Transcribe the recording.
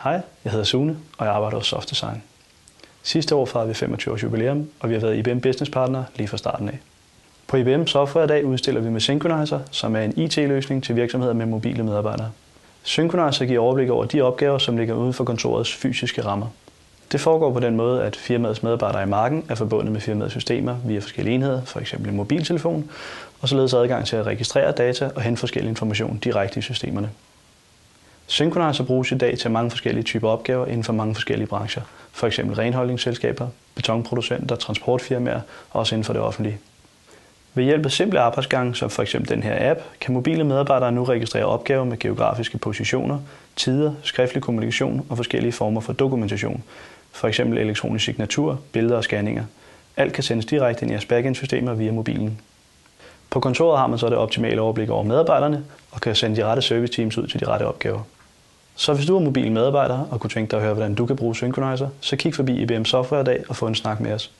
Hej, jeg hedder Sune, og jeg arbejder hos SoftDesign. Sidste år fejrede vi 25 års jubilæum, og vi har været IBM Business Partner lige fra starten af. På IBM Software i dag udstiller vi med Synchronizer, som er en IT-løsning til virksomheder med mobile medarbejdere. Synchronizer giver overblik over de opgaver, som ligger uden for kontorets fysiske rammer. Det foregår på den måde, at firmaets medarbejdere i marken er forbundet med firmaets systemer via forskellige enheder, f.eks. en mobiltelefon, og således adgang til at registrere data og hente forskellig information direkte i systemerne. Synchronizer bruges i dag til mange forskellige typer opgaver inden for mange forskellige brancher, f.eks. renholdningsselskaber, betonproducenter, transportfirmaer og også inden for det offentlige. Ved hjælp af simple arbejdsgange, som f.eks. den her app, kan mobile medarbejdere nu registrere opgaver med geografiske positioner, tider, skriftlig kommunikation og forskellige former for dokumentation, f.eks. elektronisk signatur, billeder og scanninger. Alt kan sendes direkte ind i jeres backend-systemer via mobilen. På kontoret har man så det optimale overblik over medarbejderne og kan sende de rette service teams ud til de rette opgaver. Så hvis du er mobil medarbejder og kunne tænke dig at høre, hvordan du kan bruge Synchronizer, så kig forbi IBM Software i dag og få en snak med os.